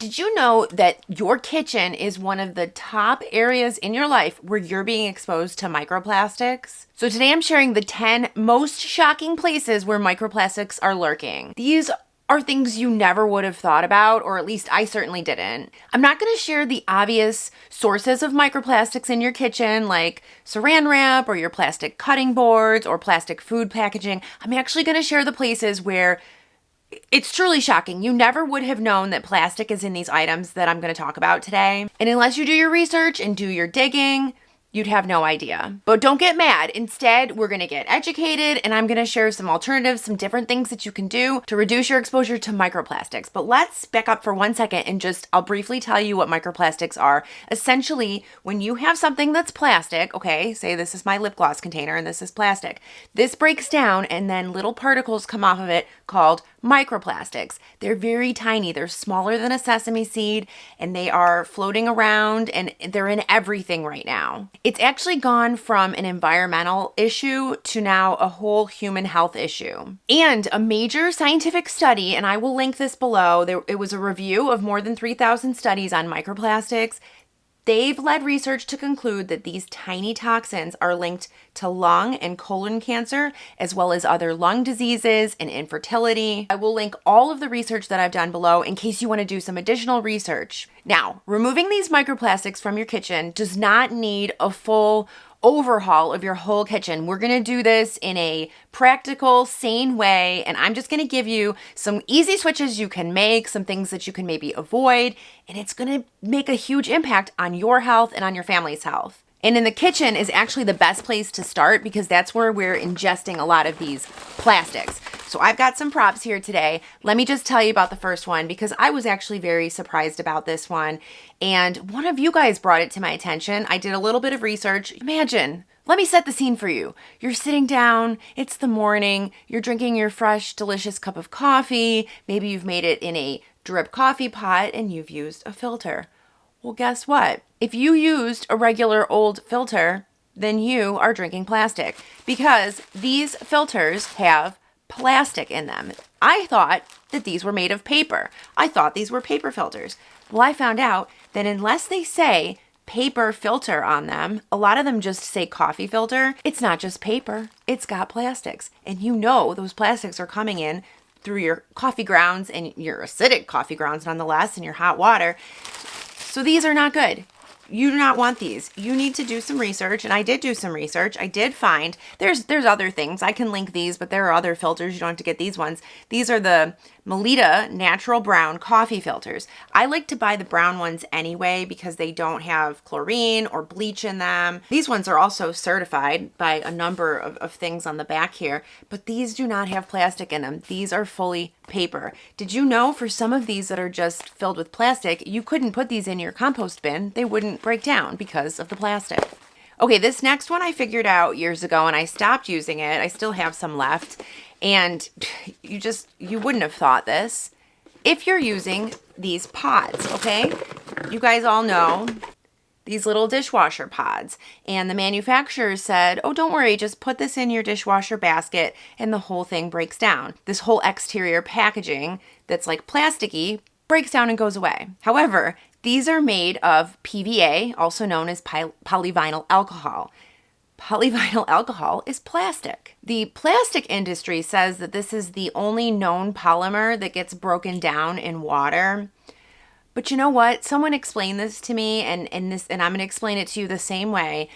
Did you know that your kitchen is one of the top areas in your life where you're being exposed to microplastics? So today I'm sharing the 10 most shocking places where microplastics are lurking. These are things you never would have thought about, or at least I certainly didn't. I'm not going to share the obvious sources of microplastics in your kitchen, like saran wrap or your plastic cutting boards or plastic food packaging. I'm actually going to share the places where it's truly shocking. You never would have known that plastic is in these items that I'm going to talk about today. And unless you do your research and do your digging, you'd have no idea. But don't get mad. Instead, we're going to get educated, and I'm going to share some alternatives, some different things that you can do to reduce your exposure to microplastics. But let's back up for 1 second and I'll briefly tell you what microplastics are. Essentially, when you have something that's plastic, okay, say this is my lip gloss container and this is plastic, this breaks down and then little particles come off of it called microplastics. They're very tiny. They're smaller than a sesame seed, and they are floating around, and they're in everything right now. It's actually gone from an environmental issue to now a whole human health issue. And a major scientific study, and I will link this below, it was a review of more than 3,000 studies on microplastics. They've led research to conclude that these tiny toxins are linked to lung and colon cancer, as well as other lung diseases and infertility. I will link all of the research that I've done below in case you want to do some additional research. Now, removing these microplastics from your kitchen does not need a full overhaul of your whole kitchen. We're going to do this in a practical, sane way, and I'm just going to give you some easy switches you can make, some things that you can maybe avoid, and it's going to make a huge impact on your health and on your family's health. And in the kitchen is actually the best place to start because that's where we're ingesting a lot of these plastics. So I've got some props here today. Let me just tell you about the first one because I was actually very surprised about this one. And one of you guys brought it to my attention. I did a little bit of research. Imagine, let me set the scene for you. You're sitting down, it's the morning, you're drinking your fresh, delicious cup of coffee. Maybe you've made it in a drip coffee pot and you've used a filter. Well, guess what? If you used a regular old filter, then you are drinking plastic because these filters have plastic in them. I thought that these were made of paper. I thought these were paper filters. Well, I found out that unless they say paper filter on them, a lot of them just say coffee filter. It's not just paper, it's got plastics. And you know those plastics are coming in through your coffee grounds and your acidic coffee grounds nonetheless and your hot water. So these are not good. You do not want these. You need to do some research, and I did do some research. I did find there's other things. I can link these, but there are other filters. You don't have to get these ones. These are the Melitta natural brown coffee filters. I like to buy the brown ones anyway because they don't have chlorine or bleach in them. These ones are also certified by a number of things on the back here, but these do not have plastic in them. These are fully paper. Did you know for some of these that are just filled with plastic, you couldn't put these in your compost bin? They wouldn't break down because of the plastic. Okay, this next one I figured out years ago and I stopped using it. I still have some left. And you wouldn't have thought this. If you're using these pods, okay? You guys all know these little dishwasher pods. And the manufacturer said, oh, don't worry, just put this in your dishwasher basket and the whole thing breaks down. This whole exterior packaging that's like plasticky breaks down and goes away. However, these are made of PVA, also known as polyvinyl alcohol. Polyvinyl alcohol is plastic. The plastic industry says that this is the only known polymer that gets broken down in water. But you know what? Someone explained this to me, and I'm going to explain it to you the same way.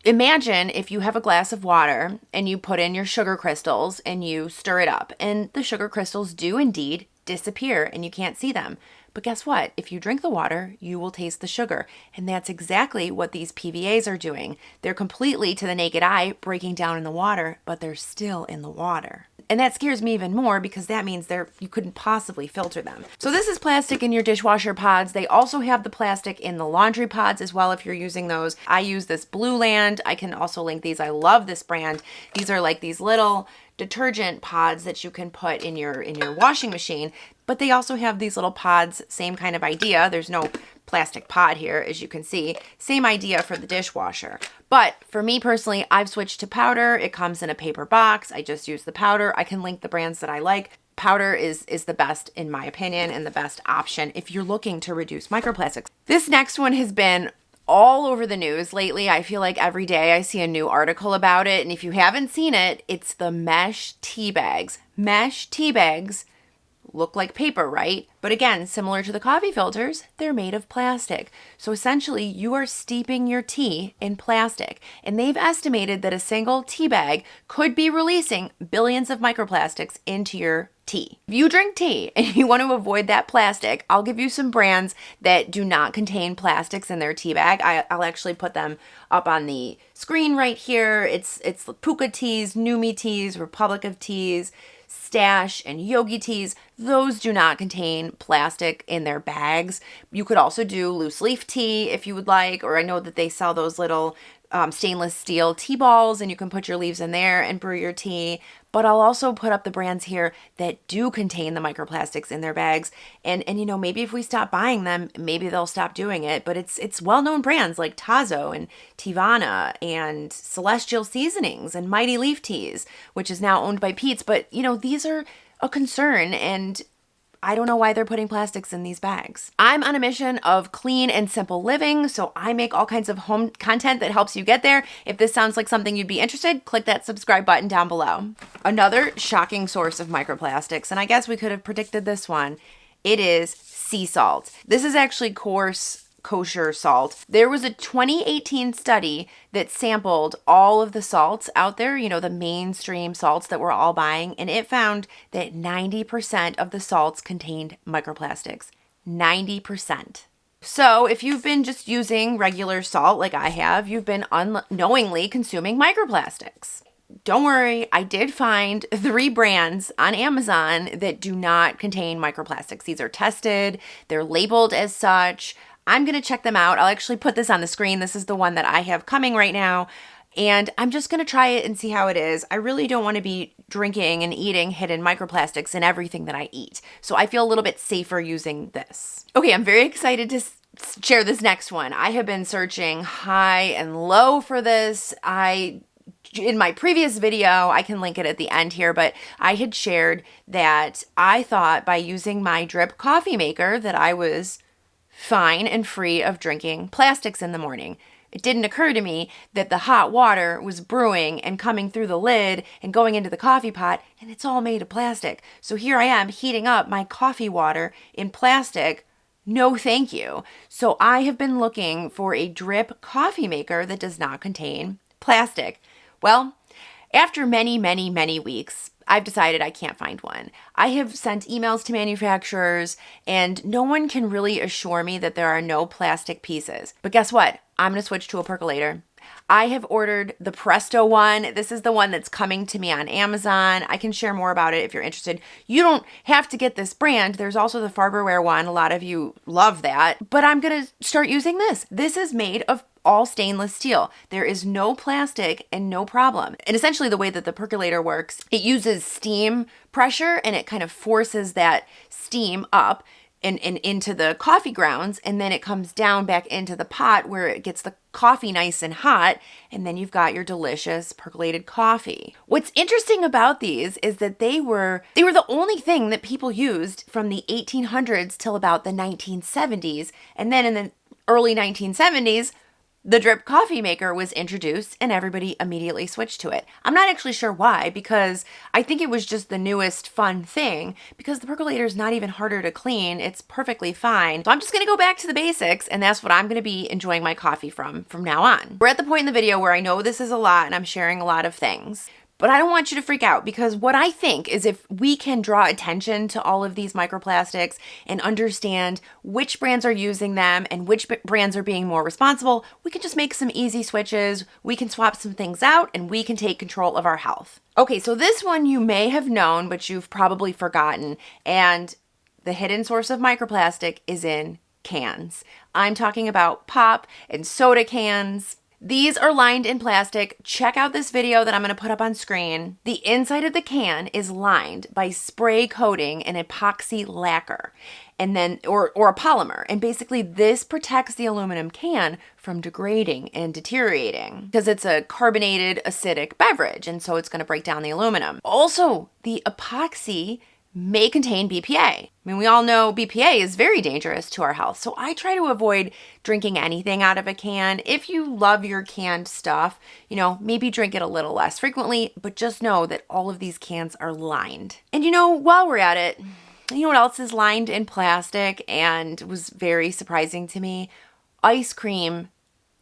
Imagine if you have a glass of water and you put in your sugar crystals and you stir it up, and the sugar crystals do indeed disappear and you can't see them. But guess what? If you drink the water, you will taste the sugar. And that's exactly what these PVAs are doing. They're completely, to the naked eye, breaking down in the water, but they're still in the water. And that scares me even more because that means you couldn't possibly filter them. So this is plastic in your dishwasher pods. They also have the plastic in the laundry pods as well if you're using those. I use this Blue Land. I can also link these. I love this brand. These are like these little detergent pods that you can put in your washing machine, but they also have these little pods, same kind of idea. There's no plastic pod here, as you can see. Same idea for the dishwasher. But for me personally, I've switched to powder. It comes in a paper box. I just use the powder. I can link the brands that I like. Powder is the best, in my opinion, and the best option if you're looking to reduce microplastics. This next one has been all over the news lately. I feel like every day I see a new article about it. And if you haven't seen it, it's the mesh tea bags. Mesh tea bags look like paper, right? But again, similar to the coffee filters, they're made of plastic. So essentially, you are steeping your tea in plastic. And they've estimated that a single tea bag could be releasing billions of microplastics into your tea. If you drink tea and you want to avoid that plastic, I'll give you some brands that do not contain plastics in their tea bag. I'll actually put them up on the screen right here. It's Puka Teas, Numi Teas, Republic of Teas, Stash, and Yogi Teas. Those do not contain plastic in their bags. You could also do loose leaf tea if you would like, or I know that they sell those little stainless steel tea balls and you can put your leaves in there and brew your tea. But I'll also put up the brands here that do contain the microplastics in their bags. And you know, maybe if we stop buying them, maybe they'll stop doing it. But it's well-known brands like Tazo and Tivana and Celestial Seasonings and Mighty Leaf Teas, which is now owned by Pete's. But you know, these are a concern, and I don't know why they're putting plastics in these bags. I'm on a mission of clean and simple living, so I make all kinds of home content that helps you get there. If this sounds like something you'd be interested, click that subscribe button down below. Another shocking source of microplastics, and I guess we could have predicted this one, it is sea salt. This is actually coarse kosher salt. There was a 2018 study that sampled all of the salts out there, you know, the mainstream salts that we're all buying, and it found that 90% of the salts contained microplastics. 90%. So if you've been just using regular salt like I have, you've been unknowingly consuming microplastics. Don't worry, I did find 3 brands on Amazon that do not contain microplastics. These are tested, they're labeled as such. I'm going to check them out. I'll actually put this on the screen. This is the one that I have coming right now. And I'm just going to try it and see how it is. I really don't want to be drinking and eating hidden microplastics in everything that I eat. So I feel a little bit safer using this. Okay, I'm very excited to share this next one. I have been searching high and low for this. In my previous video, I can link it at the end here, but I had shared that I thought by using my drip coffee maker that I was fine and free of drinking plastics in the morning. It didn't occur to me that the hot water was brewing and coming through the lid and going into the coffee pot, and it's all made of plastic. So here I am heating up my coffee water in plastic. No, thank you. So I have been looking for a drip coffee maker that does not contain plastic. Well, after many, many, many weeks, I've decided I can't find one. I have sent emails to manufacturers and no one can really assure me that there are no plastic pieces. But guess what? I'm going to switch to a percolator. I have ordered the Presto one. This is the one that's coming to me on Amazon. I can share more about it if you're interested. You don't have to get this brand. There's also the Farberware one. A lot of you love that. But I'm going to start using this. This is made of all stainless steel. There is no plastic and no problem. And essentially the way that the percolator works, it uses steam pressure and it kind of forces that steam up and into the coffee grounds, and then it comes down back into the pot where it gets the coffee nice and hot, and then you've got your delicious percolated coffee. What's interesting about these is that they were the only thing that people used from the 1800s till about the 1970s, and then in the early 1970s, the drip coffee maker was introduced and everybody immediately switched to it. I'm not actually sure why, because I think it was just the newest fun thing, because the percolator is not even harder to clean. It's perfectly fine. So I'm just gonna go back to the basics, and that's what I'm gonna be enjoying my coffee from now on. We're at the point in the video where I know this is a lot and I'm sharing a lot of things. But I don't want you to freak out, because what I think is if we can draw attention to all of these microplastics and understand which brands are using them and which brands are being more responsible, we can just make some easy switches, we can swap some things out, and we can take control of our health. Okay, so this one you may have known, but you've probably forgotten, and the hidden source of microplastic is in cans. I'm talking about pop and soda cans. These are lined in plastic. Check out this video that I'm going to put up on screen. The inside of the can is lined by spray coating an epoxy lacquer and then or a polymer. And basically this protects the aluminum can from degrading and deteriorating because it's a carbonated acidic beverage, and so it's going to break down the aluminum. Also, the epoxy may contain BPA. I mean, we all know BPA is very dangerous to our health, so I try to avoid drinking anything out of a can. If you love your canned stuff, maybe drink it a little less frequently, but just know that all of these cans are lined. And while we're at it, you know what else is lined in plastic and was very surprising to me? Ice cream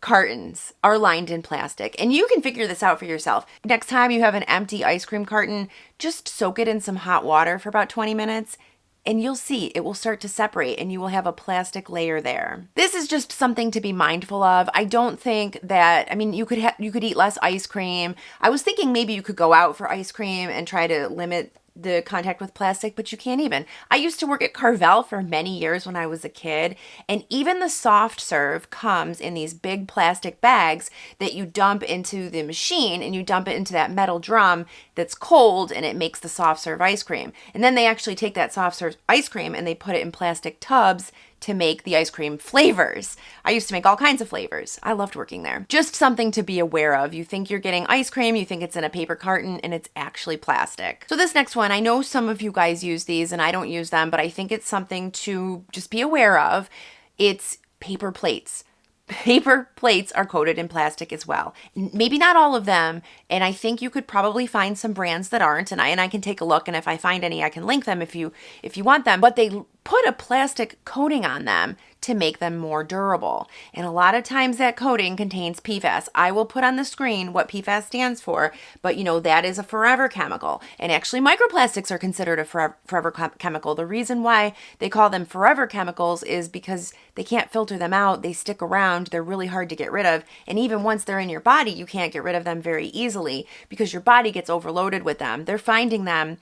cartons are lined in plastic, and you can figure this out for yourself. Next time you have an empty ice cream carton, just soak it in some hot water for about 20 minutes and you'll see it will start to separate and you will have a plastic layer there. This is just something to be mindful of. I don't think that, you could eat less ice cream. I was thinking maybe you could go out for ice cream and try to limit the contact with plastic, but you can't even. I used to work at Carvel for many years when I was a kid, and even the soft serve comes in these big plastic bags that you dump into the machine, and you dump it into that metal drum that's cold, and it makes the soft serve ice cream. And then they actually take that soft serve ice cream and they put it in plastic tubs to make the ice cream flavors. I used to make all kinds of flavors. I loved working there. Just something to be aware of. You think you're getting ice cream, you think it's in a paper carton, and it's actually plastic. So this next one, I know some of you guys use these and I don't use them, but I think it's something to just be aware of. It's paper plates. Paper plates are coated in plastic as well. Maybe not all of them, and I think you could probably find some brands that aren't, and I can take a look, and if I find any, I can link them if you want them. But they put a plastic coating on them to make them more durable. And a lot of times that coating contains PFAS. I will put on the screen what PFAS stands for, but that is a forever chemical. And actually microplastics are considered a forever chemical. The reason why they call them forever chemicals is because they can't filter them out. They stick around. They're really hard to get rid of. And even once they're in your body, you can't get rid of them very easily because your body gets overloaded with them. They're finding them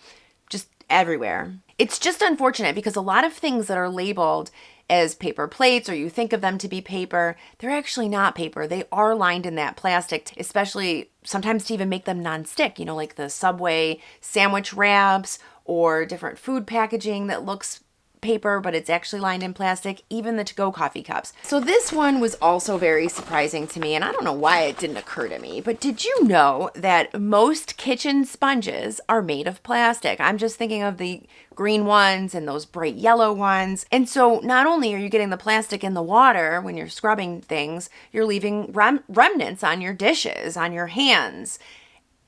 just everywhere. It's just unfortunate because a lot of things that are labeled as paper plates, or you think of them to be paper, they're actually not paper. They are lined in that plastic, especially sometimes to even make them non-stick, like the Subway sandwich wraps or different food packaging that looks paper, but it's actually lined in plastic, even the to-go coffee cups. So this one was also very surprising to me, and I don't know why it didn't occur to me, but did you know that most kitchen sponges are made of plastic? I'm just thinking of the green ones and those bright yellow ones. And so not only are you getting the plastic in the water when you're scrubbing things, you're leaving remnants on your dishes, on your hands.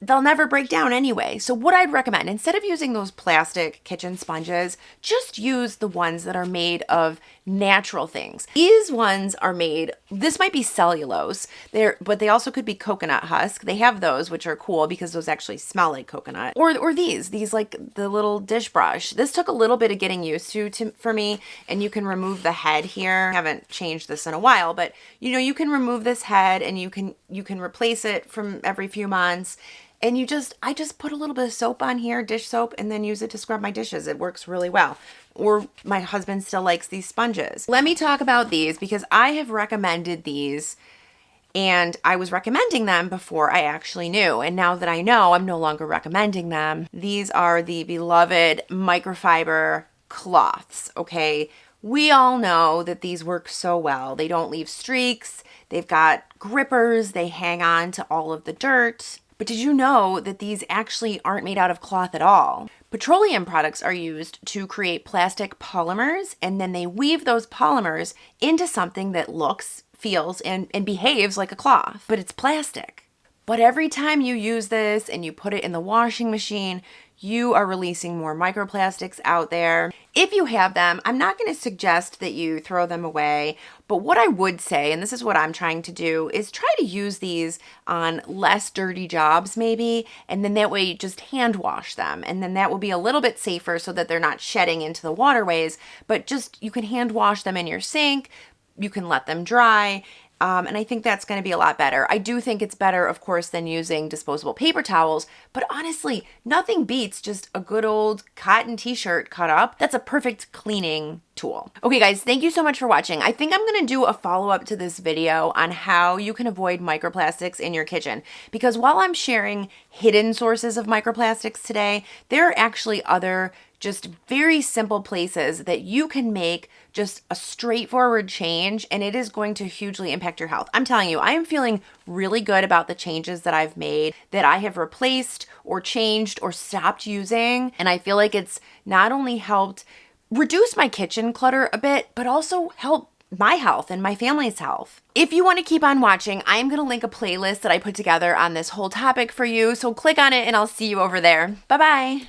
They'll never break down anyway. So what I'd recommend, instead of using those plastic kitchen sponges, just use the ones that are made of natural things. These ones are made, this might be cellulose, but they also could be coconut husk. They have those, which are cool because those actually smell like coconut. Or these like the little dish brush. This took a little bit of getting used to for me, and you can remove the head here. I haven't changed this in a while, but you can remove this head and you can replace it from every few months. And I just put a little bit of soap on here, dish soap, and then use it to scrub my dishes. It works really well. Or my husband still likes these sponges. Let me talk about these because I have recommended these, and I was recommending them before I actually knew. And now that I know, I'm no longer recommending them. These are the beloved microfiber cloths, okay? We all know that these work so well. They don't leave streaks. They've got grippers. They hang on to all of the dirt. But did you know that these actually aren't made out of cloth at all? Petroleum products are used to create plastic polymers, and then they weave those polymers into something that looks, feels, and behaves like a cloth. But it's plastic. But every time you use this and you put it in the washing machine, you are releasing more microplastics out there. If you have them, I'm not going to suggest that you throw them away, but what I would say, and this is what I'm trying to do, is try to use these on less dirty jobs maybe, and then that way you just hand wash them, and then that will be a little bit safer so that they're not shedding into the waterways, but just you can hand wash them in your sink, you can let them dry, and I think that's going to be a lot better. I do think it's better, of course, than using disposable paper towels, but honestly, nothing beats just a good old cotton t-shirt cut up. That's a perfect cleaning tool. Okay, guys, thank you so much for watching. I think I'm going to do a follow-up to this video on how you can avoid microplastics in your kitchen, because while I'm sharing hidden sources of microplastics today, there are actually other just very simple places that you can make just a straightforward change, and it is going to hugely impact your health. I'm telling you, I am feeling really good about the changes that I've made, that I have replaced or changed or stopped using. And I feel like it's not only helped reduce my kitchen clutter a bit, but also help my health and my family's health. If you want to keep on watching, I'm going to link a playlist that I put together on this whole topic for you. So click on it and I'll see you over there. Bye-bye.